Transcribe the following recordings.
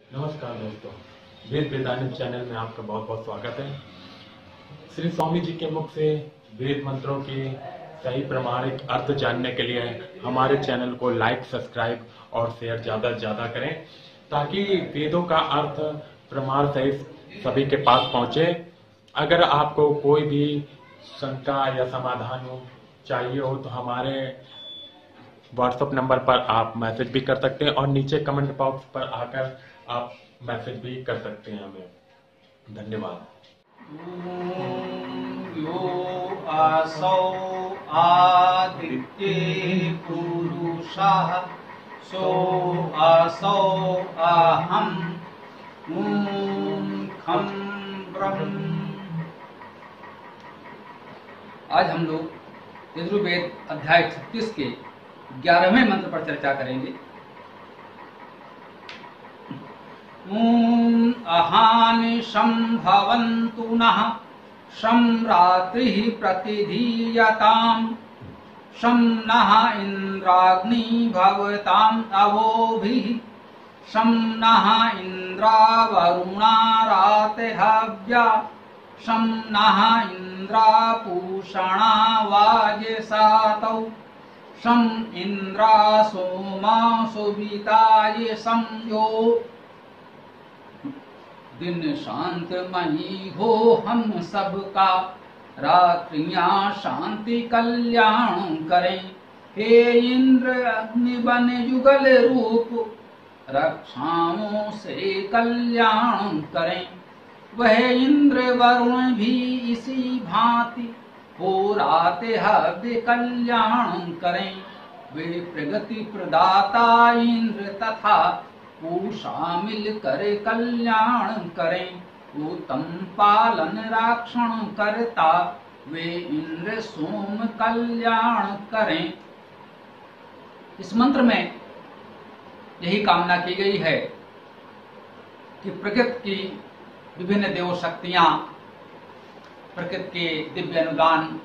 नमस्कार दोस्तों, वेद वेदांत चैनल में आपका बहुत बहुत स्वागत है। श्री स्वामी जी के मुख से वेद मंत्रों के सही प्रमाणिक अर्थ जानने के लिए हमारे चैनल को लाइक, सब्सक्राइब और शेयर ज़्यादा से ज़्यादा करें, ताकि वेदों का अर्थ प्रमाण सहित सभी के पास पहुँचे। अगर आपको कोई भी शंका या समाधान चाहिए हो तो हमारे व्हाट्सएप नंबर पर आप मैसेज भी कर सकते हैं और नीचे कमेंट बॉक्स पर आकर आप मैसेज भी कर सकते हैं हमें। धन्यवाद। यो आसौ आदित्ये पुरुषः सो आसौ अहम् ॐ खं ब्रह्म। आज हम लोग यजुर्वेद अध्याय 36 के 11वें मंत्र पर चर्चा करेंगे। ॐ अहानिशं भवन्तु नः शं रात्रिः प्रतिधीयताम् शं नः इन्द्राग्नी भवताम् अवोभिः शं नः इन्द्रावरुणा रातिहव्या शं नः इन्द्रापूषणा वाजसातौ शं इन्द्रा सोमा सुविताय संयो। दिन शांतमयी हो हम सबका, रात्रियां शांति कल्याण करें। हे इंद्र अग्नि बन युगल रूप, रक्षाओं से कल्याण करें। वह इंद्र वरुण भी इसी भांति हो राते हव्य कल्याण करें। वे प्रगति प्रदाता इंद्र तथा पूषा मिलकर कल्याण करें। उत्तम पालन रक्षण करता वे इंद्र सोम कल्याण करें। इस मंत्र में यही कामना की गई है कि प्रकृति की विभिन्न देव शक्तियां, प्रकृति के दिव्य अनुदान,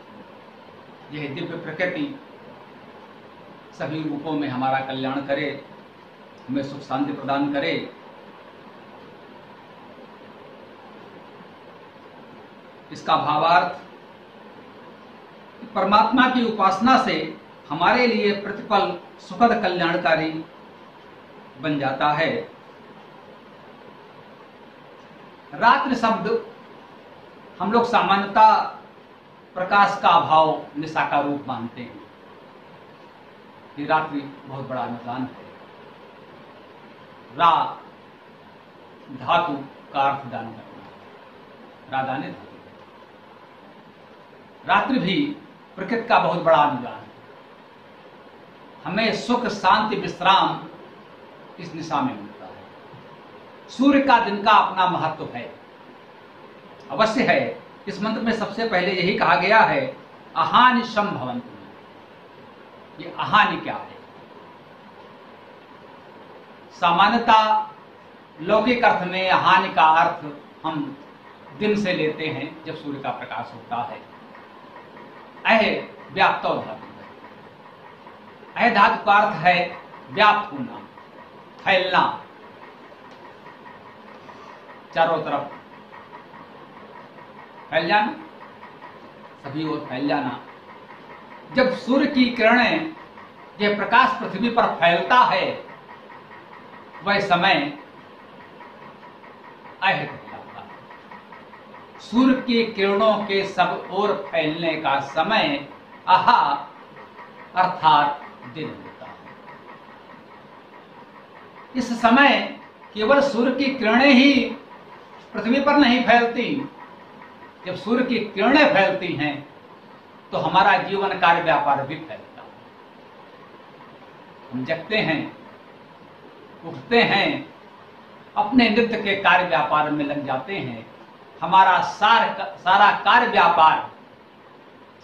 यह दिव्य प्रकृति सभी रूपों में हमारा कल्याण करे, हमें सुख शांति प्रदान करे। इसका भावार्थ परमात्मा की उपासना से हमारे लिए प्रतिपल सुखद कल्याणकारी बन जाता है। रात्रि शब्द हम लोग सामान्यतः प्रकाश का अभाव, निशा का रूप मानते हैं। ये रात्रि बहुत बड़ा अनुदान है। रा धातु का अर्थ दान करना, रादाने धातु। रात्रि भी प्रकृति का बहुत बड़ा अनुदान है। हमें सुख शांति विश्राम इस दिशा में मिलता है। सूर्य का दिन का अपना महत्व है, अवश्य है। इस मंत्र में सबसे पहले यही कहा गया है, अहानिशं भवन्तु। ये अहानि क्या है? सामान्यतः लौकिक अर्थ में हानि का अर्थ हम दिन से लेते हैं, जब सूर्य का प्रकाश होता है। अह व्याप्त धातु है। अह धातु का अर्थ है व्याप्त होना, फैलना, चारों तरफ फैल जाना, सभी ओर फैल जाना। जब सूर्य की किरणें, यह प्रकाश पृथ्वी पर फैलता है, वह समय अह कहलाता है। सूर्य की किरणों के सब ओर फैलने का समय आहा अर्थात दिन होता है। इस समय केवल सूर्य की किरणें ही पृथ्वी पर नहीं फैलती। जब सूर्य की किरणें फैलती हैं तो हमारा जीवन कार्य व्यापार भी फैलता है। हम जगते हैं, उठते हैं, अपने नित्य के कार्य व्यापार में लग जाते हैं। हमारा सारा कार्य व्यापार,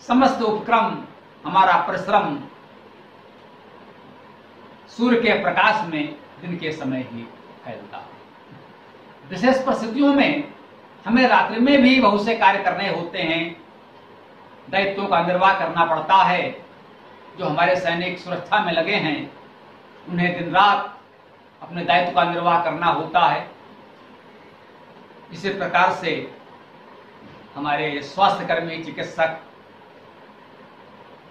समस्त उपक्रम, हमारा परिश्रम सूर्य के प्रकाश में दिन के समय ही फैलता है। विशेष परिस्थितियों में हमें रात्रि में भी बहुत से कार्य करने होते हैं, दायित्वों का निर्वाह करना पड़ता है। जो हमारे सैनिक सुरक्षा में लगे हैं, उन्हें दिन रात अपने दायित्व का निर्वाह करना होता है। इसी प्रकार से हमारे स्वास्थ्य कर्मी, चिकित्सक,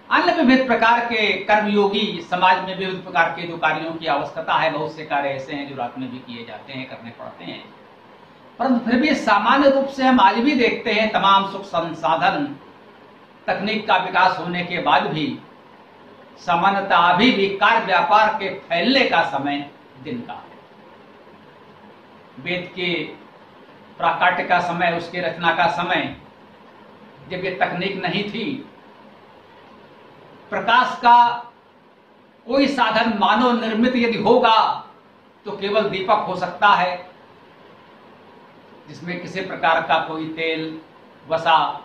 अन्य विविध प्रकार के कर्मयोगी, समाज में विविध प्रकार के जो कार्यों की आवश्यकता है, बहुत से कार्य ऐसे हैं जो रात में भी किए जाते हैं, करने पड़ते हैं। परंतु फिर भी सामान्य रूप से हम आज भी देखते हैं तमाम सुख संसाधन, तकनीक का विकास होने के बाद भी सामान्यतः अभी भी कार्य व्यापार के फैलने का समय दिन का है। वेद के प्राकाट्य का समय, उसकी रचना का समय, जब ये तकनीक नहीं थी, प्रकाश का कोई साधन मानव निर्मित यदि होगा तो केवल दीपक हो सकता है, जिसमें किसी प्रकार का कोई तेल, वसा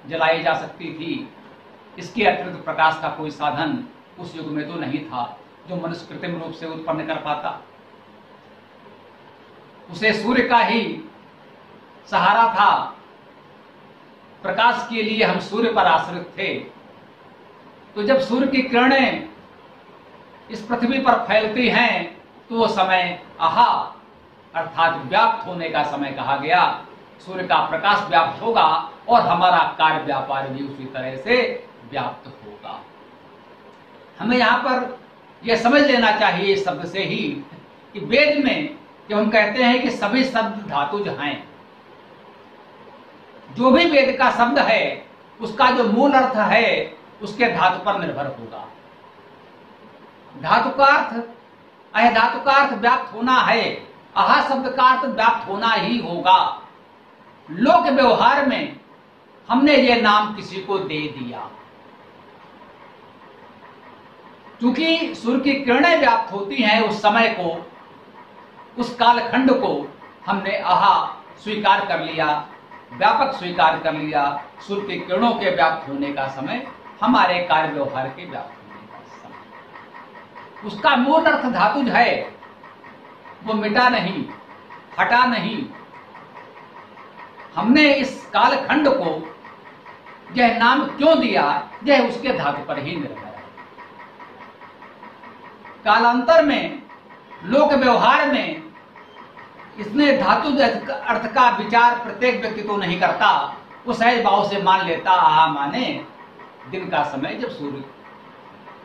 जलाई जा सकती थी। इसके अतिरिक्त प्रकाश का कोई साधन उस युग में तो नहीं था जो मनुष्य कृत्रिम रूप से उत्पन्न कर पाता। उसे सूर्य का ही सहारा था। प्रकाश के लिए हम सूर्य पर आश्रित थे। तो जब सूर्य की किरणें इस पृथ्वी पर फैलती हैं तो वो समय आहा अर्थात व्याप्त होने का समय कहा गया। सूर्य का प्रकाश व्याप्त होगा और हमारा कार्य व्यापार भी उसी तरह से व्याप्त होगा। हमें यहाँ पर यह समझ लेना चाहिए इस शब्द से ही कि वेद में जब हम कहते हैं कि सभी शब्द धातुज हैं, जो भी वेद का शब्द है उसका जो मूल अर्थ है उसके धातु पर निर्भर होगा। धातु का अर्थ, अह धातु का अर्थ व्याप्त होना है, आहा शब्द का अर्थ व्याप्त होना ही होगा। लोक व्यवहार में हमने ये नाम किसी को दे दिया, क्योंकि सूर्य की किरणें व्याप्त होती हैं उस समय को, उस कालखंड को हमने आहा स्वीकार कर लिया, व्यापक स्वीकार कर लिया। सूर्य की किरणों के व्याप्त होने का समय हमारे कार्य व्यवहार के व्याप्त होने का समय। उसका मूल अर्थ धातुज है, वो मिटा नहीं, हटा नहीं। हमने इस कालखंड को यह नाम क्यों दिया, यह उसके धातु पर ही निर्भर है। कालांतर में लोक व्यवहार में इसने धातु अर्थ का विचार प्रत्येक व्यक्ति तो नहीं करता। वो सहज भाव से मान लेता, आहा माने दिन का समय जब सूर्य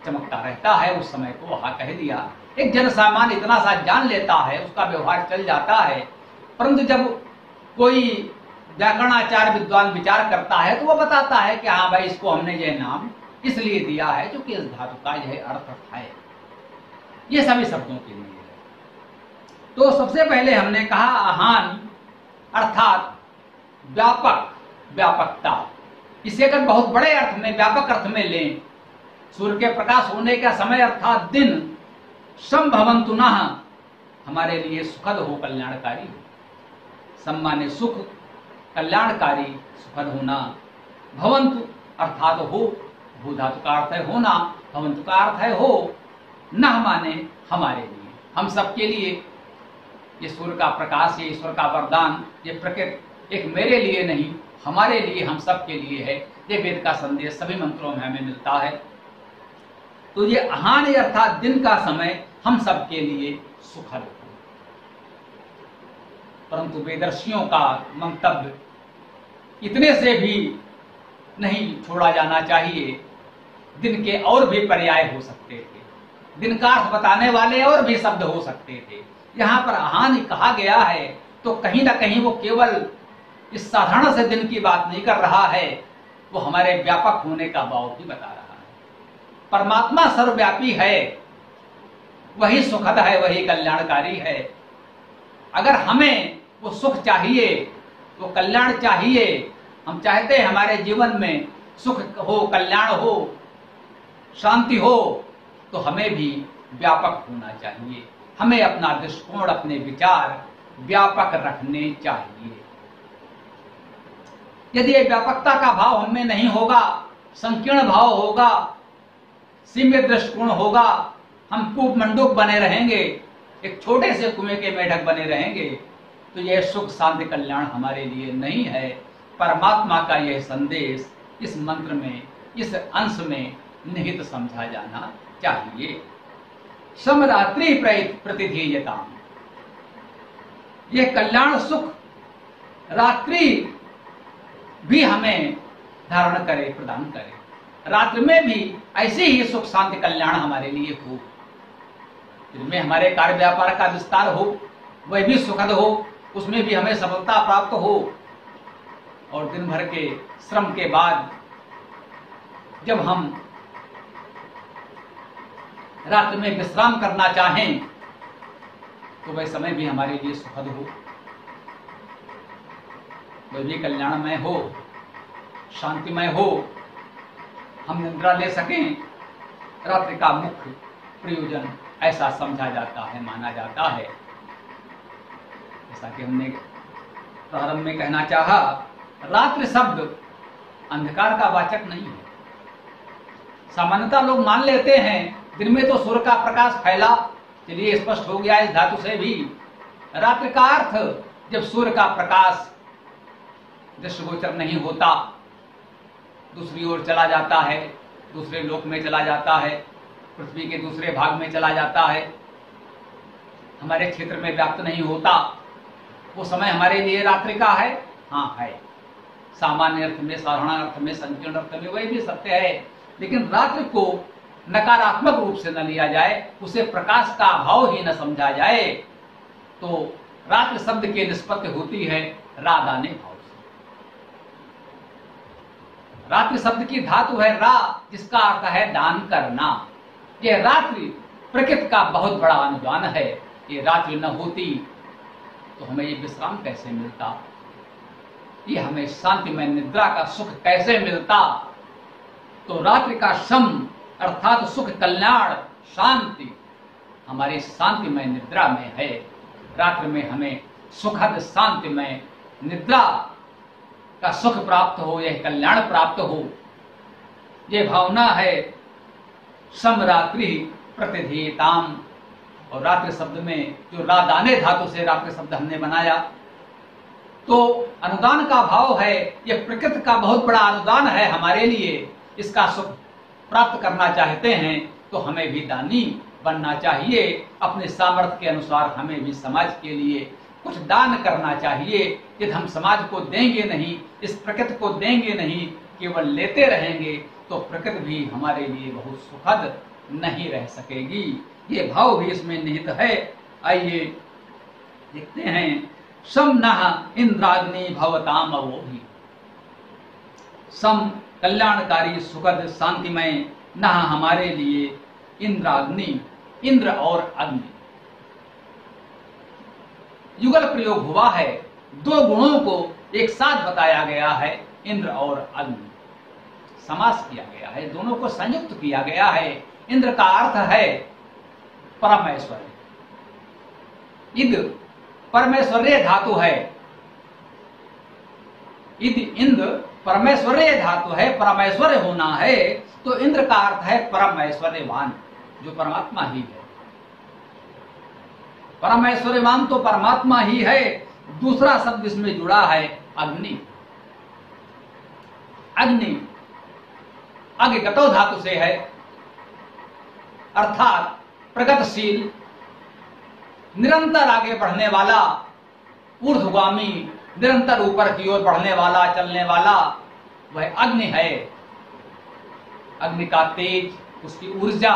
चमकता रहता है उस समय को आहा कह दिया। एक जन सामान्य इतना सा जान लेता है, उसका व्यवहार चल जाता है। परंतु जब कोई व्याकरणाचार्य विद्वान विचार करता है तो वो बताता है कि हाँ भाई, इसको हमने यह नाम इसलिए दिया है क्योंकि इस धातु का यह अर्थ है। ये सभी शब्दों के लिए है। तो सबसे पहले हमने कहा आहान अर्थात व्यापक, व्यापकता। इसे अगर बहुत बड़े अर्थ में, व्यापक अर्थ में लें, सूर्य के प्रकाश होने का समय अर्थात दिन, संभवन्तु नः हमारे लिए सुखद हो, कल्याणकारी हो। सम्मान्य सुख, कल्याणकारी, सुखद होना। भवन्तु अर्थात हो, भू धातु का अर्थ है होना, भवन्तु का अर्थ है हो। नः माने हमारे लिए, हम सबके लिए। ये सूर्य का प्रकाश, ये ईश्वर का वरदान, ये प्रकृति एक मेरे लिए नहीं, हमारे लिए, हम सब के लिए है। ये वेद का संदेश सभी मंत्रों में हमें मिलता है। तो ये आहान अर्थात दिन का समय हम सब के लिए सुखद हो। परंतु वेदर्षियों का मंतव्य इतने से भी नहीं छोड़ा जाना चाहिए। दिन के और भी पर्याय हो सकते थे, दिन का अर्थ बताने वाले और भी शब्द हो सकते थे। यहाँ पर आहान कहा गया है तो कहीं ना कहीं वो केवल इस साधारण से दिन की बात नहीं कर रहा है, वो हमारे व्यापक होने का भाव भी बता रहा है। परमात्मा सर्वव्यापी है, वही सुखद है, वही कल्याणकारी है। अगर हमें वो सुख चाहिए, वो कल्याण चाहिए, हम चाहते हैं हमारे जीवन में सुख हो, कल्याण हो, शांति हो, तो हमें भी व्यापक होना चाहिए। हमें अपना दृष्टिकोण, अपने विचार व्यापक रखने चाहिए। यदि ये व्यापकता का भाव हमें नहीं होगा, संकीर्ण भाव होगा, सीमित दृष्टिकोण होगा, हम कूप मंडूक बने रहेंगे, एक छोटे से कुएं के मेढक बने रहेंगे, तो यह सुख शांति कल्याण हमारे लिए नहीं है। परमात्मा का यह संदेश इस मंत्र में, इस अंश में निहित समझा जाना चाहिए। समरात्रि प्रतिधीयताम, यह कल्याण सुख रात्रि भी हमें धारण करे, प्रदान करे। रात्रि में भी ऐसे ही सुख शांति कल्याण हमारे लिए हो, जिनमें हमारे कार्य व्यापार का विस्तार हो, वह भी सुखद हो, उसमें भी हमें सफलता प्राप्त हो। और दिन भर के श्रम के बाद जब हम रात्रि में विश्राम करना चाहें तो वह समय भी हमारे लिए सुखद हो, वह भी कल्याणमय हो, शांतिमय हो, हम निद्रा ले सकें। रात्रि का मुख्य प्रयोजन ऐसा समझा जाता है, माना जाता है। जैसा कि हमने प्रारंभ में कहना चाहा, रात्रि शब्द अंधकार का वाचक नहीं है। सामान्यतः लोग मान लेते हैं दिन में तो सूर्य का प्रकाश फैला, चलिए स्पष्ट हो गया इस धातु से भी। रात्रि का अर्थ जब सूर्य का प्रकाश दृष्टिगोचर नहीं होता, दूसरी ओर चला जाता है, दूसरे लोक में चला जाता है, पृथ्वी के दूसरे भाग में चला जाता है, हमारे क्षेत्र में व्याप्त नहीं होता, वो समय हमारे लिए रात्रि का है। हाँ है, सामान्य अर्थ में, साधारण अर्थ में, संकीर्ण अर्थ में वही भी सत्य है। लेकिन रात्रि को नकारात्मक रूप से न लिया जाए, उसे प्रकाश का अभाव ही न समझा जाए, तो रात्रि शब्द की निष्पत्ति होती है रादाने भाव से। रात्रि शब्द की धातु है रा, जिसका अर्थ है दान करना। यह रात्रि प्रकृति का बहुत बड़ा अनुदान है। ये रात्रि न होती तो हमें ये विश्राम कैसे मिलता, ये हमें शांतिमय निद्रा का सुख कैसे मिलता। तो रात्रि का शम अर्थात सुख, कल्याण, शांति हमारी शांतिमय निद्रा में है। रात्रि में हमें सुखद शांतिमय निद्रा का सुख प्राप्त हो, यह कल्याण प्राप्त हो, ये भावना है सम रात्रि प्रतिधीयताम। और रात्रि शब्द में जो रादाने धातु से रात्रि शब्द हमने बनाया, तो अनुदान का भाव है, यह प्रकृति का बहुत बड़ा अनुदान है हमारे लिए। इसका सुख प्राप्त करना चाहते हैं तो हमें भी दानी बनना चाहिए। अपने सामर्थ्य के अनुसार हमें भी समाज के लिए कुछ दान करना चाहिए। यदि हम समाज को देंगे नहीं, इस प्रकृति को देंगे नहीं, केवल लेते रहेंगे, तो प्रकृति भी हमारे लिए बहुत सुखद नहीं रह सकेगी। ये भाव भी इसमें निहित है। आइए देखते हैं, सम नः इंद्राग्नि भवताम अवोभि। सम कल्याणकारी, सुखद, शांतिमय, नः हमारे लिए इंद्राग्नि, इंद्र और अग्नि। युगल प्रयोग हुआ है, दो गुणों को एक साथ बताया गया है, इंद्र और अग्नि। समास किया गया है, दोनों को संयुक्त किया गया है। इंद्र का अर्थ है परमेश्वर। इद परमेश्वर्य धातु है, इद इंद्र परमेश्वर्य धातु है, परमेश्वर होना है। तो इंद्र का अर्थ है परमेश्वर्यवान, जो परमात्मा ही है। परमेश्वर्यवान तो परमात्मा ही है। दूसरा शब्द इसमें जुड़ा है अग्नि। अग्नि अग्निगतो धातु से है, अर्थात प्रगतिशील, निरंतर आगे बढ़ने वाला, ऊर्ध्वगामी, निरंतर ऊपर की ओर बढ़ने वाला, चलने वाला, वह अग्नि है। अग्नि का तेज, उसकी ऊर्जा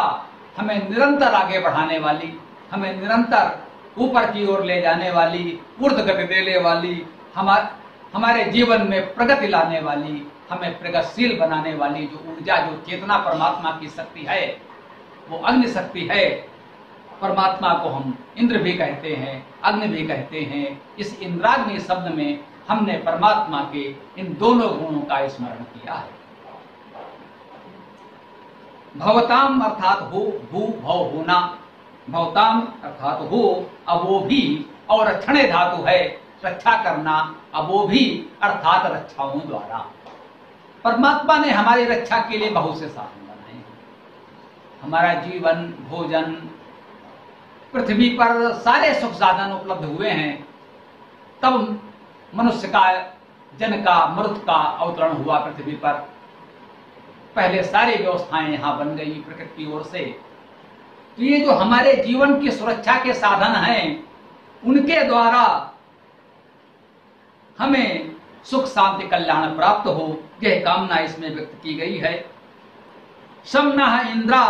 हमें निरंतर आगे बढ़ाने वाली, हमें निरंतर ऊपर की ओर ले जाने वाली, ऊर्ध्व गति देने वाली, हमारे जीवन में प्रगति लाने वाली, हमें प्रगतिशील बनाने वाली जो ऊर्जा, जो चेतना परमात्मा की शक्ति है, वो अग्नि शक्ति है। परमात्मा को हम इंद्र भी कहते हैं, अग्नि भी कहते हैं। इस इंद्राग्नि शब्द में हमने परमात्मा के इन दोनों गुणों का स्मरण किया है। भवताम अर्थात हो, भू भव होना, भवताम अर्थात हो, अवो भी, और रक्षणे धातु है, रक्षा करना, अवो भी अर्थात रक्षाओं द्वारा। परमात्मा ने हमारी रक्षा के लिए बहुत से साधन बनाए हैं। हमारा जीवन, भोजन, पृथ्वी पर सारे सुख साधन उपलब्ध हुए हैं। तब मनुष्य का, जन का, मरुत का अवतरण हुआ पृथ्वी पर। पहले सारी व्यवस्थाएं यहां बन गई प्रकृति की ओर से। तो ये जो हमारे जीवन की सुरक्षा के साधन हैं, उनके द्वारा हमें सुख शांति कल्याण प्राप्त हो, यह कामना इसमें व्यक्त की गई है। शम्नः इंद्रा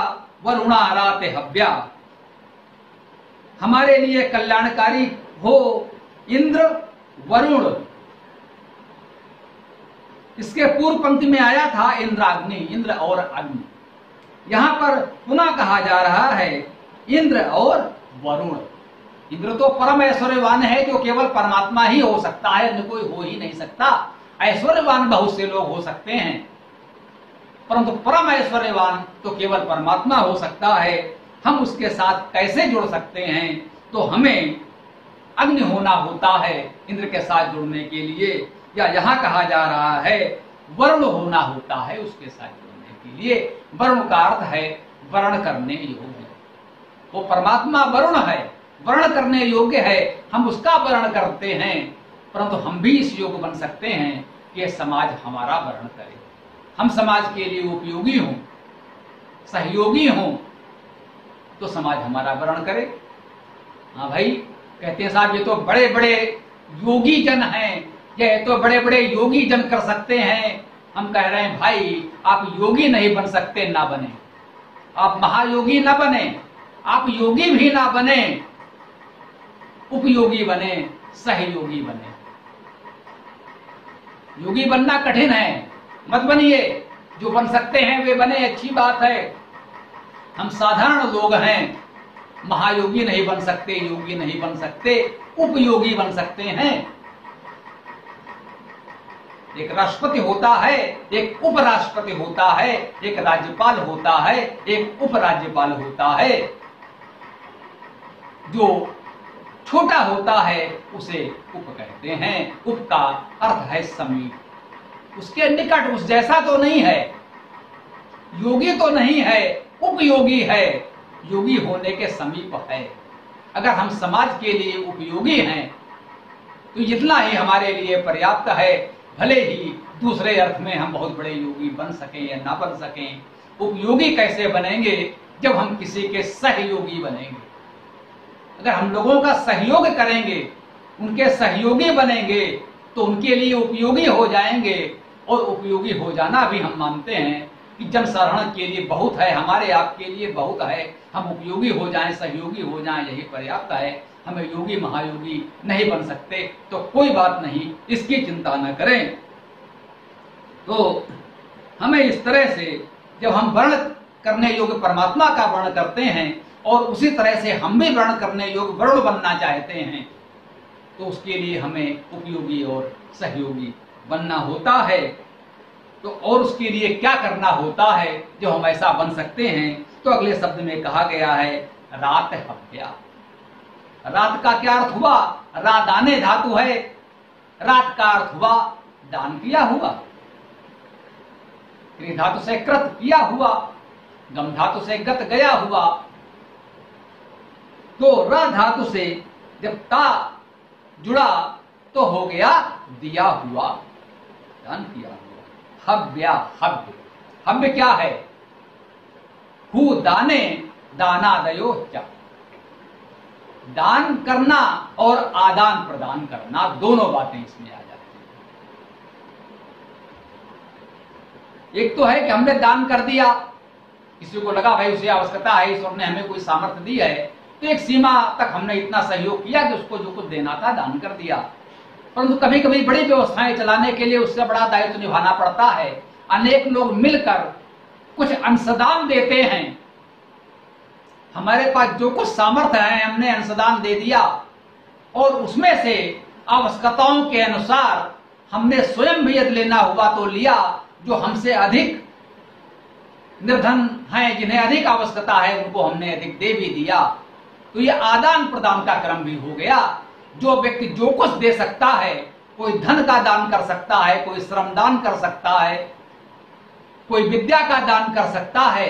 वरुणा राते हव्या, हमारे लिए कल्याणकारी हो इंद्र वरुण। इसके पूर्व पंक्ति में आया था इंद्राग्नि, इंद्र और अग्नि। यहां पर पुनः कहा जा रहा है इंद्र और वरुण। इंद्र तो परम ऐश्वर्यवान है, जो केवल परमात्मा ही हो सकता है, अन्य कोई हो ही नहीं सकता। ऐश्वर्यवान बहुत से लोग हो सकते हैं, परंतु परम ऐश्वर्यवान तो केवल परमात्मा हो सकता है। हम उसके साथ कैसे जुड़ सकते हैं? तो हमें अग्नि होना होता है इंद्र के साथ जुड़ने के लिए, या यहां कहा जा रहा है वरुण होना होता है उसके साथ जुड़ने के लिए। वरुण का अर्थ है वर्ण करने योग्य। वो परमात्मा वरुण है, वर्ण करने योग्य है। हम उसका वर्ण करते हैं, परंतु हम भी इस योग्य बन सकते हैं कि समाज हमारा वर्ण करे, हम समाज के लिए उपयोगी हों, सहयोगी हों, तो समाज हमारा वर्ण करे। हाँ भाई, कहते हैं साहब ये तो बड़े बड़े योगी जन हैं, ये तो बड़े बड़े योगी जन कर सकते हैं। हम कह रहे हैं भाई, आप योगी नहीं बन सकते, ना बने। आप महायोगी ना बने, आप योगी भी ना बने, उपयोगी बने, सहयोगी बने। योगी बनना कठिन है, मत बनिए। जो बन सकते हैं वे बने, अच्छी बात है। हम साधारण लोग हैं, महायोगी नहीं बन सकते, योगी नहीं बन सकते, उपयोगी बन सकते हैं। एक राष्ट्रपति होता है, एक उपराष्ट्रपति होता है, एक राज्यपाल होता है, एक उपराज्यपाल होता है। जो छोटा होता है उसे उप कहते हैं। उप का अर्थ है समीप, उसके निकट, उस जैसा तो नहीं है, योगी तो नहीं है, उपयोगी है, योगी होने के समीप है। अगर हम समाज के लिए उपयोगी हैं तो इतना ही हमारे लिए पर्याप्त है। भले ही दूसरे अर्थ में हम बहुत बड़े योगी बन सकें या ना बन सकें। उपयोगी कैसे बनेंगे? जब हम किसी के सहयोगी बनेंगे। अगर हम लोगों का सहयोग करेंगे, उनके सहयोगी बनेंगे, तो उनके लिए उपयोगी हो जाएंगे। और उपयोगी हो जाना भी हम मानते हैं कि जनसाधारण के लिए बहुत है, हमारे आपके लिए बहुत है। हम उपयोगी हो जाएं, सहयोगी हो जाएं, यही पर्याप्त है। हमें योगी महायोगी नहीं बन सकते तो कोई बात नहीं, इसकी चिंता न करें। तो हमें इस तरह से जब हम वर्ण करने योग्य परमात्मा का वर्ण करते हैं और उसी तरह से हम भी वर्ण करने योग्य वरुण बनना चाहते हैं, तो उसके लिए हमें उपयोगी और सहयोगी बनना होता है। तो और उसके लिए क्या करना होता है जो हम ऐसा बन सकते हैं? तो अगले शब्द में कहा गया है रात हव्या। रात का क्या अर्थ हुआ? रादाने धातु है, रात का अर्थ हुआ दान किया हुआ। क्री धातु से कृत किया हुआ, गम धातु से गत गया हुआ। तो र धातु से जब ता जुड़ा तो हो गया दिया हुआ, दान किया हुआ। हव्या, हव्य, हव्य क्या है? हु दाने दानादयो च, दान करना और आदान प्रदान करना, दोनों बातें इसमें आ जाती हैं। एक तो है कि हमने दान कर दिया, किसी को लगा भाई उसे आवश्यकता है, ईश्वर ने हमें कोई सामर्थ्य दी है, तो एक सीमा तक हमने इतना सहयोग किया कि उसको जो कुछ देना था दान कर दिया। परंतु कभी कभी बड़ी व्यवस्थाएं चलाने के लिए उससे बड़ा दायित्व निभाना पड़ता है। अनेक लोग मिलकर कुछ अंशदान देते हैं। हमारे पास जो कुछ सामर्थ्य है हमने अंशदान दे दिया, और उसमें से आवश्यकताओं के अनुसार हमने स्वयं भी यदि लेना हुआ तो लिया। जो हमसे अधिक निर्धन हैं, जिन्हें अधिक आवश्यकता है, उनको हमने अधिक दे भी दिया। तो ये आदान प्रदान का क्रम भी हो गया। जो व्यक्ति जो कुछ दे सकता है, कोई धन का दान कर सकता है, कोई श्रम दान कर सकता है, कोई विद्या का दान कर सकता है।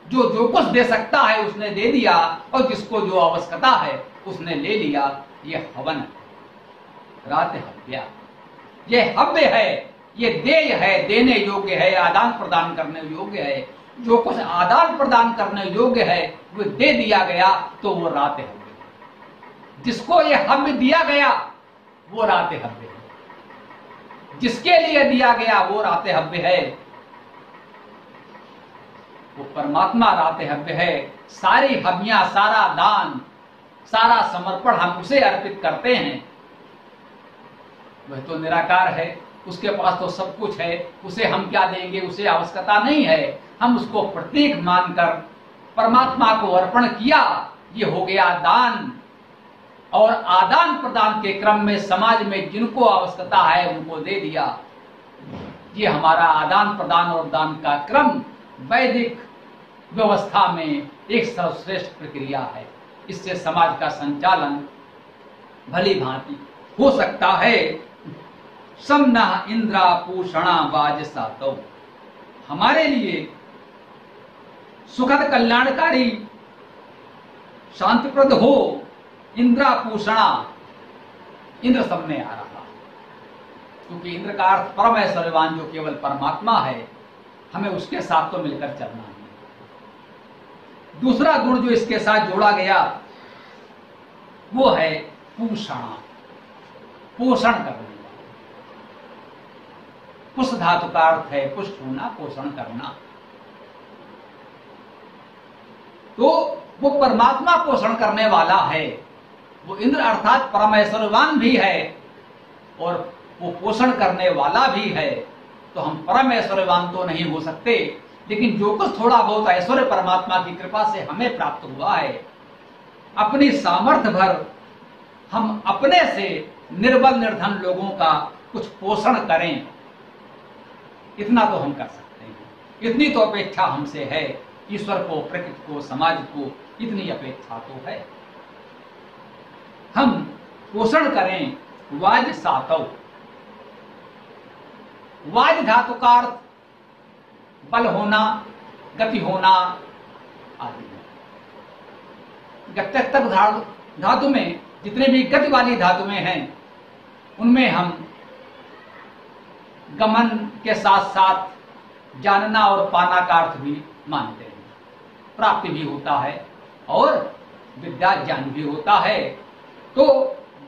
जो जो कुछ दे सकता है उसने दे दिया, और जिसको जो आवश्यकता है उसने ले लिया। ये हवन है, रात हव्या। ये हव्य है, ये देय है, देने योग्य है, आदान प्रदान करने योग्य है। जो कुछ आदान प्रदान करने योग्य है वो दे दिया गया, तो वो रात हव्य। जिसको ये हव्य दिया गया वो रात हव्य है। जिसके लिए दिया गया वो राते हव्य है, वो परमात्मा राते हव्य है। सारी हव्यां, सारा दान, सारा समर्पण हम उसे अर्पित करते हैं। वह तो निराकार है, उसके पास तो सब कुछ है, उसे हम क्या देंगे, उसे आवश्यकता नहीं है। हम उसको प्रतीक मानकर परमात्मा को अर्पण किया, ये हो गया दान। और आदान प्रदान के क्रम में समाज में जिनको आवश्यकता है उनको दे दिया। ये हमारा आदान प्रदान और दान का क्रम वैदिक व्यवस्था में एक सर्वश्रेष्ठ प्रक्रिया है। इससे समाज का संचालन भली भांति हो सकता है। समना इंद्रा पूषणा वाज सातौ, हमारे लिए सुखद कल्याणकारी शांतिप्रद हो। इंद्रा पूषणा, इंद्र सब में आ रहा, क्योंकि इंद्र का अर्थ परम ऐश्वर्यवान जो केवल परमात्मा है, हमें उसके साथ तो मिलकर चलना है। दूसरा गुण जो इसके साथ जोड़ा गया वो है पूषणा, पोषण करना। पुष धातु का अर्थ है पुष्ट होना, पोषण करना। तो वो परमात्मा पोषण करने वाला है। वो इंद्र अर्थात परमेश्वरवान भी है और वो पोषण करने वाला भी है। तो हम परमेश्वरवान तो नहीं हो सकते, लेकिन जो कुछ थोड़ा बहुत ऐश्वर्य परमात्मा की कृपा से हमें प्राप्त हुआ है, अपनी सामर्थ्य भर हम अपने से निर्बल निर्धन लोगों का कुछ पोषण करें, इतना तो हम कर सकते हैं। इतनी तो अपेक्षा हमसे है। ईश्वर को, प्रकृति को, समाज को इतनी अपेक्षा तो है। हम पोषण करें। वाज सातौ, वाज धातु का अर्थ बल होना, गति होना आदि। गत्यक्तक धातु में जितने भी गति वाली धातुएं हैं उनमें हम गमन के साथ साथ जानना और पाना का अर्थ भी मानते हैं। प्राप्ति भी होता है और विद्या ज्ञान भी होता है। तो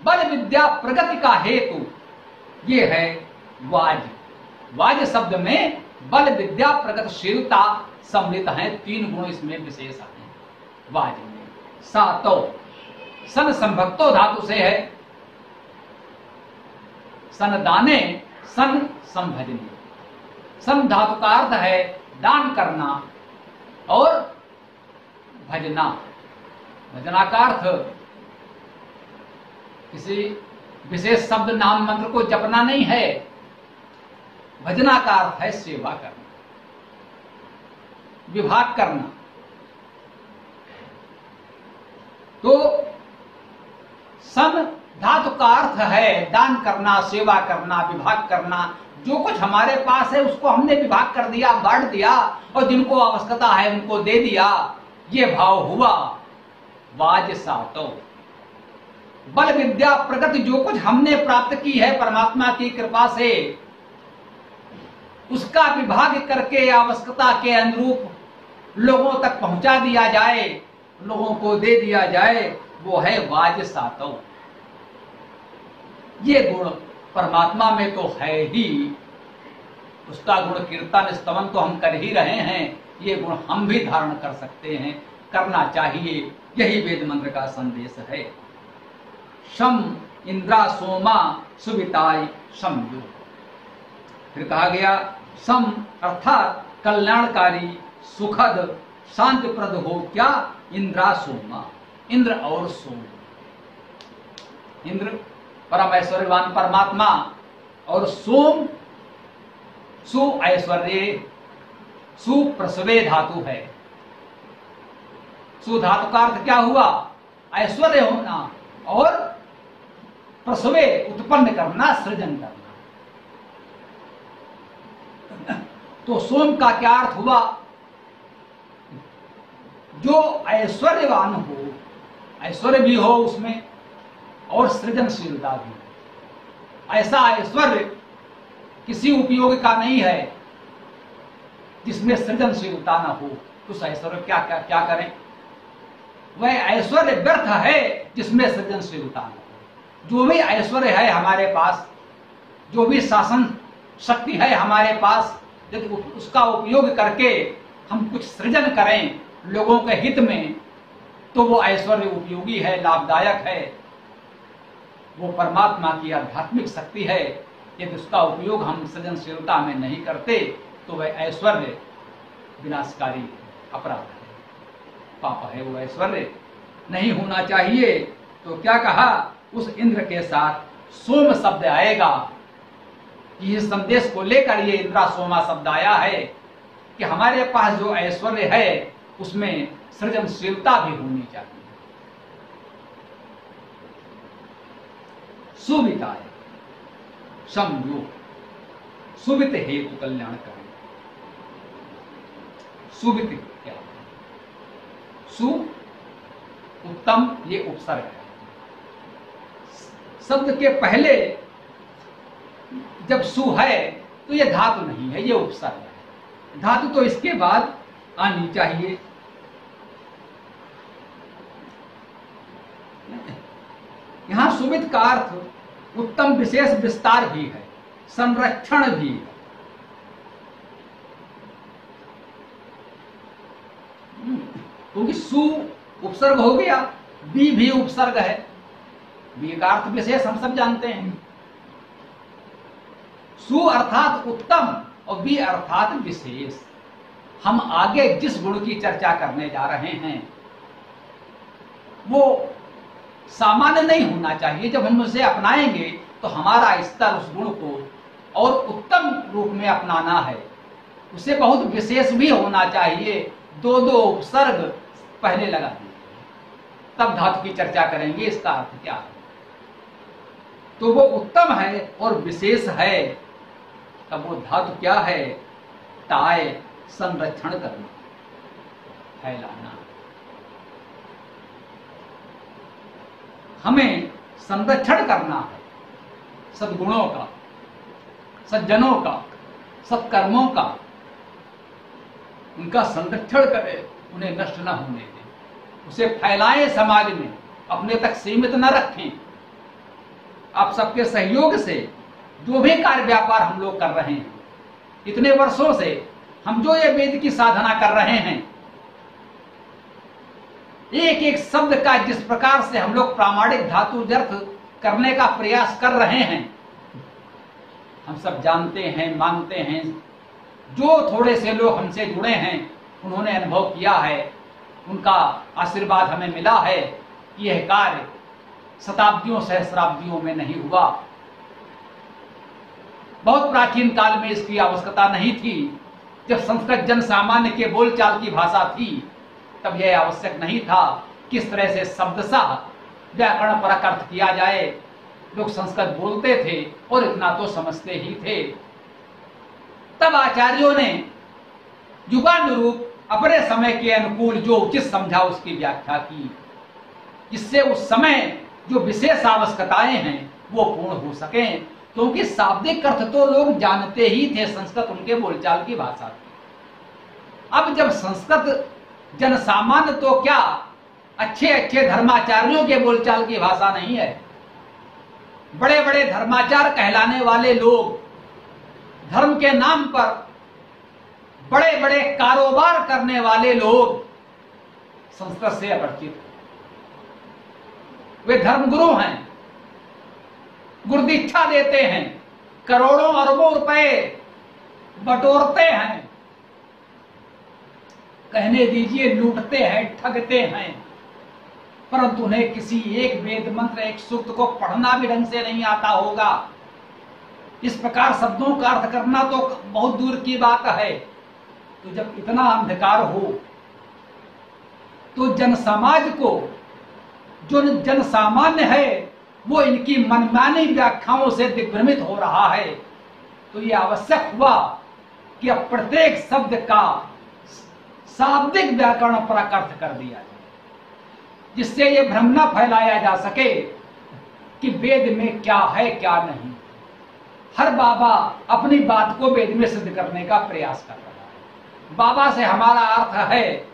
बल विद्या प्रगति का हेतु ये है वाज। वाज शब्द में बल विद्या प्रगतिशीलता सम्मिलित है। 3 गुण इसमें विशेष है वाज में। सातौ, सन संभक्तो धातु से है। सन दाने, सन संभजने। सन धातु का अर्थ है दान करना और भजना। भजना का अर्थ किसी विशेष शब्द नाम मंत्र को जपना नहीं है। भजना का अर्थ है सेवा करना, विभाग करना। तो सन धातु का अर्थ है दान करना, सेवा करना, विभाग करना। जो कुछ हमारे पास है उसको हमने विभाग कर दिया, बांट दिया, और जिनको आवश्यकता है उनको दे दिया। ये भाव हुआ वाज सातौ। बल विद्या प्रगति, जो कुछ हमने प्राप्त की है परमात्मा की कृपा से, उसका विभाग करके आवश्यकता के अनुरूप लोगों तक पहुंचा दिया जाए, लोगों को दे दिया जाए, वो है वाज सातौ। ये गुण परमात्मा में तो है ही। उसका गुण कीर्तन स्तवन तो हम कर ही रहे हैं। ये गुण हम भी धारण कर सकते हैं, करना चाहिए। यही वेद मंत्र का संदेश है। शम इंद्रा सोमा सुविताय समयो। फिर कहा गया सम अर्थात कल्याणकारी, सुखद, शांतिप्रद हो क्या? इंद्रा सोमा, इंद्र और सोम। इंद्र परम ऐश्वर्यवान परमात्मा और सोम सु ऐश्वर्य, सुप्रसवे धातु है। सु धातु का अर्थ क्या हुआ? ऐश्वर्य होना और प्रसवे उत्पन्न करना, सृजन करना। तो सोम का क्या अर्थ हुआ? जो ऐश्वर्यवान हो, ऐश्वर्य भी हो उसमें और सृजनशीलता भी हो। ऐसा ऐश्वर्य किसी उपयोग का नहीं है जिसमें सृजनशीलता ना हो। उस ऐश्वर्य क्या करें? वह ऐश्वर्य व्यर्थ है जिसमें सृजनशीलता न हो। जो भी ऐश्वर्य है हमारे पास, जो भी शासन शक्ति है हमारे पास, यदि उसका उपयोग करके हम कुछ सृजन करें लोगों के हित में, तो वो ऐश्वर्य उपयोगी है, लाभदायक है, वो परमात्मा की आध्यात्मिक शक्ति है। यदि उसका उपयोग हम सृजनशीलता में नहीं करते तो वह ऐश्वर्य विनाशकारी अपराध है, पाप है, वो ऐश्वर्य नहीं होना चाहिए। तो क्या कहा, उस इंद्र के साथ सोम शब्द आएगा। इस संदेश को लेकर ये इंद्रा सोमा शब्द आया है कि हमारे पास जो ऐश्वर्य है उसमें सृजनशीलता भी होनी चाहिए। सुविताय संयोग, सुवित हेतु कल्याण करें। सुवित क्या है? सु उत्तम, ये उपसर्ग है। शब्द के पहले जब सु है तो ये धातु नहीं है, ये उपसर्ग है। धातु तो इसके बाद आनी चाहिए। यहां सुवित का अर्थ उत्तम, विशेष, विस्तार भी है, संरक्षण भी है। क्योंकि सु उपसर्ग हो गया, बी भी उपसर्ग है। बी का अर्थ विशेष हम सब जानते हैं। सु अर्थात उत्तम और बी अर्थात विशेष। हम आगे जिस गुण की चर्चा करने जा रहे हैं वो सामान्य नहीं होना चाहिए। जब हम उसे अपनाएंगे तो हमारा स्तर उस गुण को और उत्तम रूप में अपनाना है। उसे बहुत विशेष भी होना चाहिए। दो दो उपसर्ग पहले लगा दिए, तब धातु की चर्चा करेंगे इसका अर्थ क्या है। तो वो उत्तम है और विशेष है। तब वो धातु क्या है? टाय, संरक्षण करना, फैलाना। हमें संरक्षण करना है सद्गुणों का, सज्जनों का, सत्कर्मों का। उनका संरक्षण करें, उन्हें नष्ट न होने दें, उसे फैलाएं समाज में, अपने तक सीमित न रखें। आप सबके सहयोग से जो भी कार्य व्यापार हम लोग कर रहे हैं, इतने वर्षों से हम जो ये वेद की साधना कर रहे हैं, एक एक शब्द का जिस प्रकार से हम लोग प्रामाणिक धातु अर्थ करने का प्रयास कर रहे हैं, हम सब जानते हैं, मानते हैं। जो थोड़े से लोग हमसे जुड़े हैं उन्होंने अनुभव किया है, उनका आशीर्वाद हमें मिला है कि यह कार्य शताब्दियों सहस्राब्दियों में नहीं हुआ। बहुत प्राचीन काल में इसकी आवश्यकता नहीं थी। जब संस्कृत जन सामान्य के बोलचाल की भाषा थी तब यह आवश्यक नहीं था किस तरह से शब्दशः व्याकरण परक अर्थ किया जाए। लोग संस्कृत बोलते थे और इतना तो समझते ही थे। तब आचार्यों ने युगानुरूप अपने समय के अनुकूल जो उचित समझा उसकी व्याख्या की, जिससे उस समय जो विशेष आवश्यकताएं हैं वो पूर्ण हो सकें। क्योंकि शाब्दिक अर्थ तो लोग जानते ही थे, संस्कृत उनके बोलचाल की भाषा थी। अब जब संस्कृत जन सामान्य तो क्या, अच्छे अच्छे धर्माचार्यों के बोलचाल की भाषा नहीं है। बड़े बड़े धर्माचार कहलाने वाले लोग धर्म के नाम पर बड़े बड़े कारोबार करने वाले लोग संस्कृत से अपरिचित हैं। वे धर्मगुरु हैं, गुरुदीक्षा देते हैं, करोड़ों अरबों रुपए बटोरते हैं, कहने दीजिए लूटते हैं, ठगते हैं, परंतु उन्हें किसी एक वेद मंत्र, एक सूक्त को पढ़ना भी ढंग से नहीं आता होगा। इस प्रकार शब्दों का अर्थ करना तो बहुत दूर की बात है। तो जब इतना अंधकार हो तो जन समाज को, जो जन सामान्य है, वो इनकी मनमानी व्याख्याओं से दिग्भ्रमित हो रहा है। तो ये आवश्यक हुआ कि अब प्रत्येक शब्द का शाब्दिक व्याकरण पर अर्थ कर दिया जाए, जिससे ये भ्रम न फैलाया जा सके कि वेद में क्या है क्या नहीं। हर बाबा अपनी बात को वेद में सिद्ध करने का प्रयास कर रहा है। बाबा से हमारा अर्थ है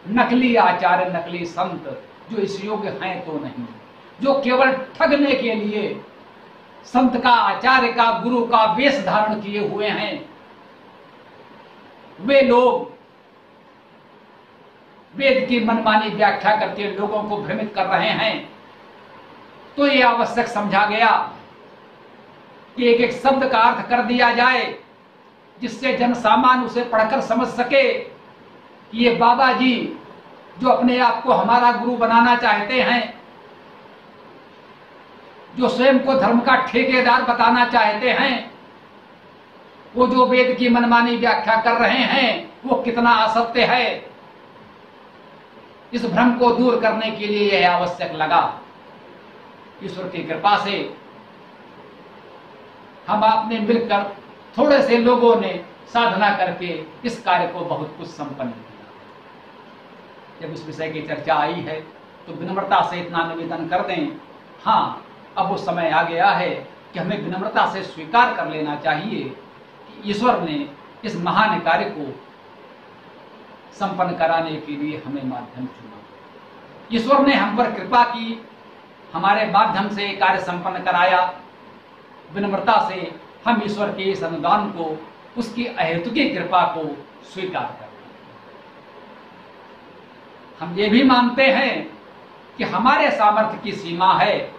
नकली आचार्य, नकली संत जो इस योग्य हैं तो नहीं, जो केवल ठगने के लिए संत का, आचार्य का, गुरु का वेश धारण किए हुए हैं, वे लोग वेद की मनमानी व्याख्या करके लोगों को भ्रमित कर रहे हैं, तो यह आवश्यक समझा गया कि एक एक शब्द का अर्थ कर दिया जाए, जिससे जन सामान्य उसे पढ़कर समझ सके कि ये बाबा जी जो अपने आप को हमारा गुरु बनाना चाहते हैं, जो स्वयं को धर्म का ठेकेदार बताना चाहते हैं, वो जो वेद की मनमानी व्याख्या कर रहे हैं वो कितना असत्य है। इस भ्रम को दूर करने के लिए यह आवश्यक लगा। ईश्वर की कृपा से हम आपने मिलकर थोड़े से लोगों ने साधना करके इस कार्य को बहुत कुछ संपन्न किया। जब इस विषय की चर्चा आई है तो विनम्रता से इतना निवेदन कर दें, हाँ अब वो समय आ गया है कि हमें विनम्रता से स्वीकार कर लेना चाहिए कि ईश्वर ने इस महान कार्य को संपन्न कराने के लिए हमें माध्यम चुना। ईश्वर ने हम पर कृपा की, हमारे माध्यम से कार्य संपन्न कराया। विनम्रता से हम ईश्वर के इस अनुदान को, उसकी अहेतुकी कृपा को स्वीकार करते हैं। हम ये भी मानते हैं कि हमारे सामर्थ्य की सीमा है,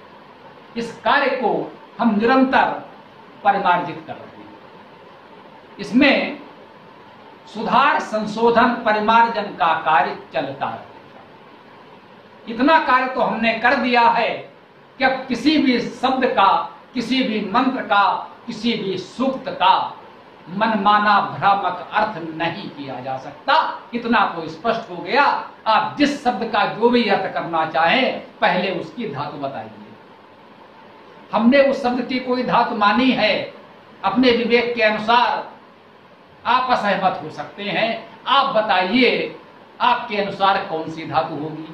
इस कार्य को हम निरंतर परिमार्जित कर रहे हैं। इसमें सुधार, संशोधन, परिमार्जन का कार्य चलता रहेगा। इतना कार्य तो हमने कर दिया है कि अब किसी भी शब्द का, किसी भी मंत्र का, किसी भी सूक्त का मनमाना भ्रामक अर्थ नहीं किया जा सकता। इतना तो स्पष्ट हो गया। आप जिस शब्द का जो भी अर्थ करना चाहें, पहले उसकी धातु बताइए। हमने उस शब्द की कोई धातु मानी है, अपने विवेक के अनुसार आप असहमत हो सकते हैं। आप बताइए आपके अनुसार कौन सी धातु होगी?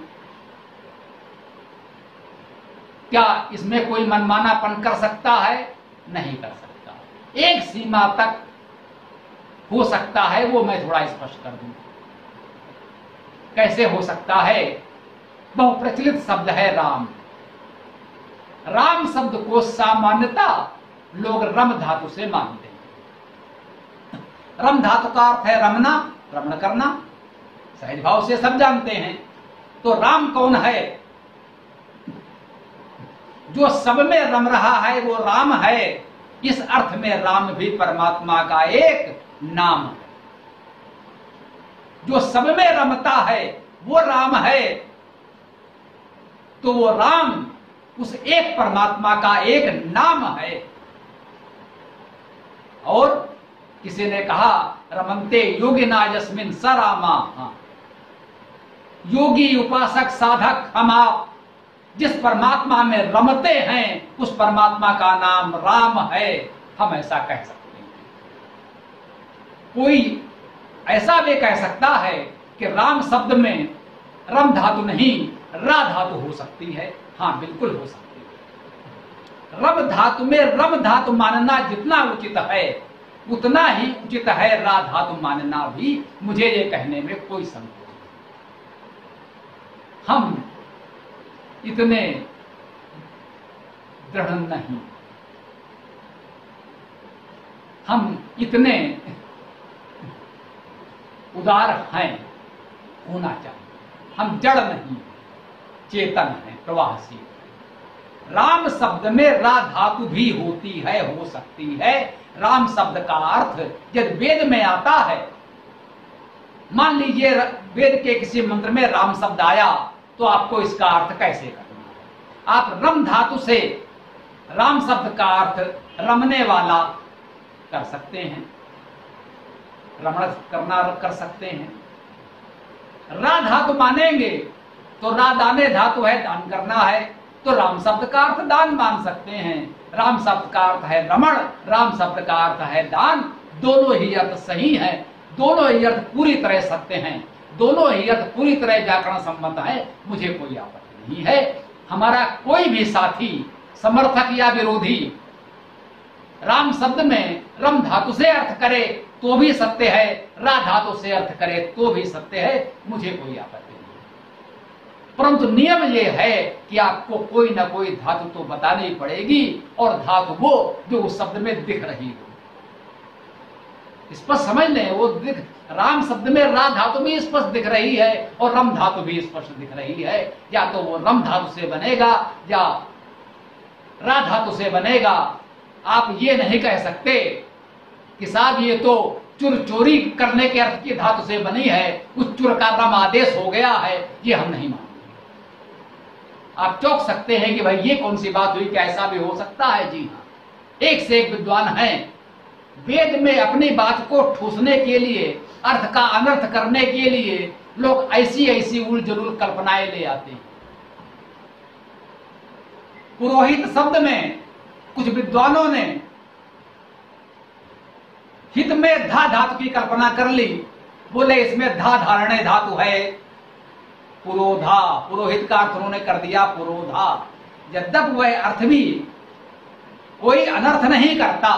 क्या इसमें कोई मनमानापन कर सकता है? नहीं कर सकता। एक सीमा तक हो सकता है, वो मैं थोड़ा स्पष्ट कर दूं। कैसे हो सकता है? बहुप्रचलित शब्द है राम। राम शब्द को सामान्यता लोग रम धातु से मानते हैं। रम धातु का अर्थ है रमना, रमण करना। सहज भाव से सब जानते हैं। तो राम कौन है? जो सब में रम रहा है वो राम है। इस अर्थ में राम भी परमात्मा का एक नाम है। जो सब में रमता है वो राम है। तो वो राम उस एक परमात्मा का एक नाम है। और किसी ने कहा रमन्ते योगिना यस्मिन् स रामा। योगी, उपासक, साधक हम आप जिस परमात्मा में रमते हैं उस परमात्मा का नाम राम है। हम ऐसा कह सकते हैं। कोई ऐसा भी कह सकता है कि राम शब्द में रम धातु नहीं, रा धातु हो सकती है। हाँ, बिल्कुल हो सकती है। रम धातु में रम धातु मानना जितना उचित है उतना ही उचित है रा धातु मानना भी। मुझे ये कहने में कोई संकोच नहीं। हम इतने दृढ़ नहीं, हम इतने उदार हैं, होना चाहिए। हम जड़ नहीं, चेतन है, प्रवाहशील। राम शब्द में रा धातु भी होती है, हो सकती है। राम शब्द का अर्थ यदि वेद में आता है, मान लीजिए वेद के किसी मंत्र में राम शब्द आया, तो आपको इसका अर्थ कैसे करना है? आप रम धातु से राम शब्द का अर्थ रमने वाला कर सकते हैं, रमण करना कर सकते हैं। रा धातु मानेंगे तो रा दाने धातु है, दान करना है, तो राम शब्द का अर्थ दान मान सकते हैं। राम शब्द का अर्थ है रमण, राम शब्द का अर्थ है दान। दोनों ही अर्थ सही है, दोनों ही अर्थ पूरी तरह सत्य हैं, दोनों ही अर्थ पूरी तरह व्याकरण सम्मत है। मुझे कोई आपत्ति नहीं है। हमारा कोई भी साथी, समर्थक या विरोधी राम शब्द में रम धातु से अर्थ करे तो भी सत्य है, रा धातु से अर्थ करे तो भी सत्य है। मुझे कोई आपत्ति नहीं। परंतु नियम ये है कि आपको कोई ना कोई धातु तो बतानी पड़ेगी, और धातु वो जो उस शब्द में दिख रही हो। स्पष्ट समझ लें, वो दिख, राम शब्द में रा धातु भी स्पष्ट दिख रही है और रम धातु भी स्पष्ट दिख रही है। या तो वो रम धातु से बनेगा या रा धातु से बनेगा। आप ये नहीं कह सकते कि साहब ये तो चुर चोरी करने के अर्थ की धातु से बनी है, उस चुर का रम आदेश हो गया है, ये हम नहीं मानते। आप चौंक सकते हैं कि भाई ये कौन सी बात हुई, क्या ऐसा भी हो सकता है? जी हाँ, एक से एक विद्वान हैं, वेद में अपनी बात को ठूसने के लिए, अर्थ का अनर्थ करने के लिए लोग ऐसी ऐसी उल जलूल कल्पनाएं ले आते हैं। पुरोहित शब्द में कुछ विद्वानों ने हित में धा धातु की कल्पना कर ली, बोले इसमें धा धारणे धातु है, पुरोधा, पुरोहित का अर्थ उन्होंने कर दिया पुरोधा। यद्यप वह अर्थ भी कोई अनर्थ नहीं करता।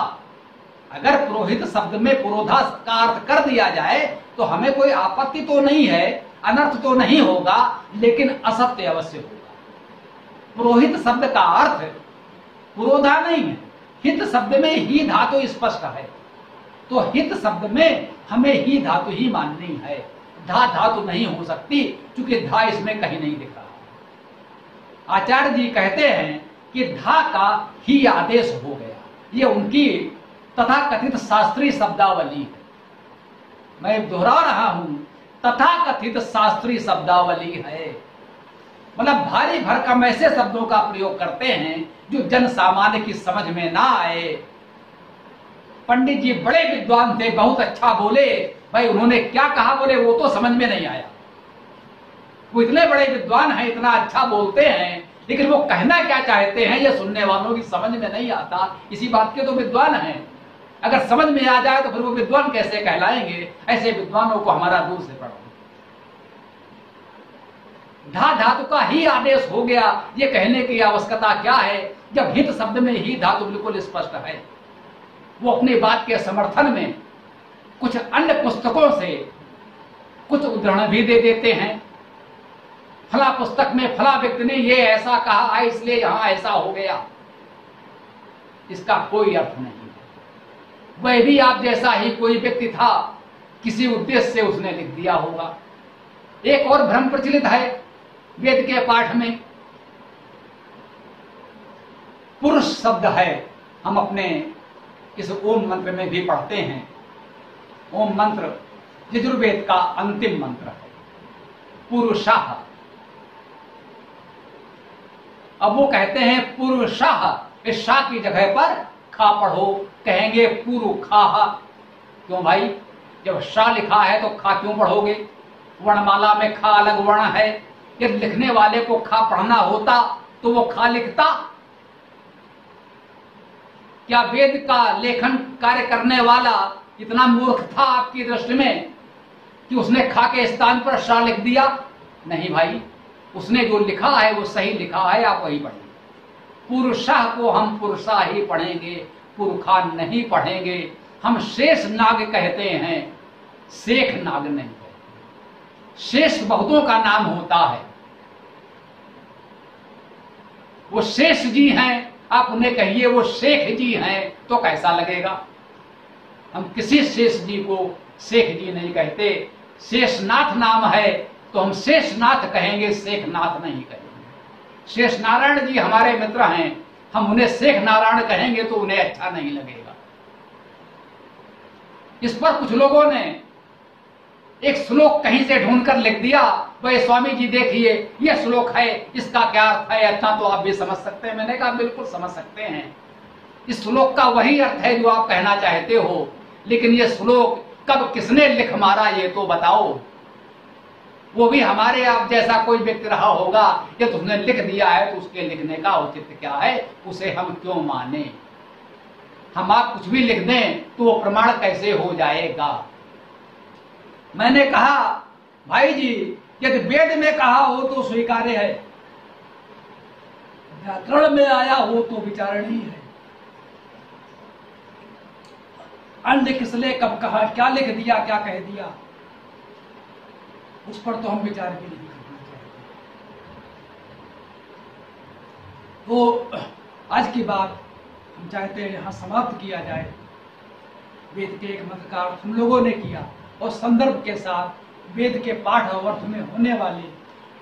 अगर पुरोहित शब्द में पुरोधा का अर्थ कर दिया जाए तो हमें कोई आपत्ति तो नहीं है, अनर्थ तो नहीं होगा, लेकिन असत्य अवश्य होगा। पुरोहित शब्द का अर्थ पुरोधा नहीं है, हित शब्द में ही धातु स्पष्ट है, तो हित शब्द में हमें ही धातु ही माननी है, धा धातु नहीं हो सकती, क्योंकि धा इसमें कहीं नहीं दिख रहा। आचार्य जी कहते हैं कि धा का ही आदेश हो गया, ये उनकी तथा कथित शास्त्रीय शब्दावली है। मैं दोहरा रहा हूं, तथा कथित शास्त्रीय शब्दावली है, मतलब भारी भरकम ऐसे शब्दों का प्रयोग करते हैं जो जन सामान्य की समझ में ना आए। पंडित जी बड़े विद्वान थे, बहुत अच्छा बोले, भाई उन्होंने क्या कहा बोले वो तो समझ में नहीं आया। वो इतने बड़े विद्वान हैं, इतना अच्छा बोलते हैं, लेकिन वो कहना क्या चाहते हैं ये सुनने वालों की समझ में नहीं आता। इसी बात के तो विद्वान हैं, अगर समझ में आ जाए तो फिर वो विद्वान कैसे कहलाएंगे? ऐसे विद्वानों को हमारा दूर से पढ़ो। धा धातु का ही आदेश हो गया, ये कहने की आवश्यकता क्या है जब हित शब्द में ही धातु बिल्कुल स्पष्ट है। वो अपनी बात के समर्थन में कुछ अन्य पुस्तकों से कुछ उदाहरण भी दे देते हैं। फला पुस्तक में फला व्यक्ति ने ये ऐसा कहा है, इसलिए यहां ऐसा हो गया। इसका कोई अर्थ नहीं है। वह भी आप जैसा ही कोई व्यक्ति था, किसी उद्देश्य से उसने लिख दिया होगा। एक और भ्रम प्रचलित है वेद के पाठ में, पुरुष शब्द है, हम अपने इस ओम मंत्र में भी पढ़ते हैं। ओम मंत्र यजुर्वेद का अंतिम मंत्र है, पुरुषः। अब वो कहते हैं पुरुषः, इस शा की जगह पर खा पढ़ो, कहेंगे पुरुखाः। क्यों भाई, जब शा लिखा है तो खा क्यों पढ़ोगे? वर्णमाला में खा अलग वर्ण है, यदि लिखने वाले को खा पढ़ना होता तो वो खा लिखता। क्या वेद का लेखन कार्य करने वाला इतना मूर्ख था आपकी दृष्टि में कि उसने खा के स्थान पर शा लिख दिया? नहीं भाई, उसने जो लिखा है वो सही लिखा है, आप वही पढ़ेंगे। पुरुषा को हम पुरुषा ही पढ़ेंगे, पुरुखा नहीं पढ़ेंगे। हम शेष नाग कहते हैं, शेख नाग नहीं कहते। शेष बहुतों का नाम होता है, वो शेष जी हैं, आप उन्हें कहिए वो शेख जी हैं तो कैसा लगेगा? हम किसी शेष जी को शेख जी नहीं कहते। शेषनाथ नाम है तो हम शेषनाथ कहेंगे, शेखनाथ नहीं कहेंगे। शेष नारायण जी हमारे मित्र हैं, हम उन्हें शेख नारायण कहेंगे तो उन्हें अच्छा नहीं लगेगा। इस पर कुछ लोगों ने एक श्लोक कहीं से ढूंढकर लिख दिया, भाई स्वामी जी देखिए यह श्लोक है, इसका क्या अर्थ है? अच्छा तो आप भी समझ सकते हैं। मैंने कहा बिल्कुल समझ सकते हैं, इस श्लोक का वही अर्थ है जो आप कहना चाहते हो, लेकिन यह श्लोक कब किसने लिख मारा ये तो बताओ। वो भी हमारे आप जैसा कोई व्यक्ति रहा होगा, ये तुमने लिख दिया है तो उसके लिखने का औचित्य क्या है, उसे हम क्यों माने? हम आप कुछ भी लिख दें तो वो प्रमाण कैसे हो जाएगा? मैंने कहा भाई जी यदि वेद में कहा हो तो स्वीकार्य है, व्याकरण में आया हो तो विचारणीय है। अन्य किसने कब कहा, क्या लिख दिया, क्या कह दिया, उस पर तो हम विचार भी नहीं करना चाहते। तो आज की बात हम चाहते हैं यहाँ समाप्त किया जाए। वेद के एक मंत्र का अर्थ हम लोगों ने किया और संदर्भ के साथ वेद के पाठ और अर्थ में होने वाली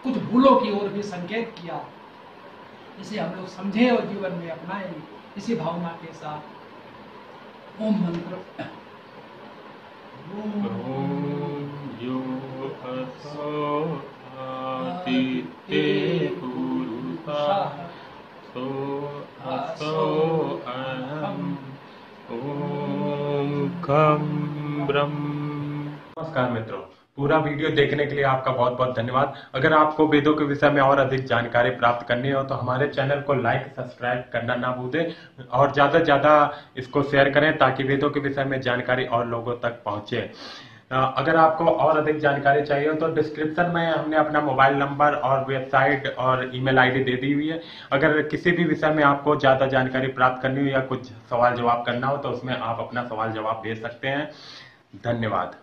कुछ भूलों की ओर भी संकेत किया, इसे हम लोग समझे और जीवन में अपनाएं। इसी भावना के साथ ओम मंत्र नमस्कार मित्रों, पूरा वीडियो देखने के लिए आपका बहुत बहुत धन्यवाद। अगर आपको वेदों के विषय में और अधिक जानकारी प्राप्त करनी हो तो हमारे चैनल को लाइक सब्सक्राइब करना ना भूलें और ज्यादा से ज्यादा इसको शेयर करें ताकि वेदों के विषय में जानकारी और लोगों तक पहुंचे। अगर आपको और अधिक जानकारी चाहिए हो तो डिस्क्रिप्शन में हमने अपना मोबाइल नंबर और वेबसाइट और ईमेल आईडी दे दी हुई है। अगर किसी भी विषय में आपको ज्यादा जानकारी प्राप्त करनी हो या कुछ सवाल जवाब करना हो तो उसमें आप अपना सवाल जवाब भेज सकते हैं। धन्यवाद।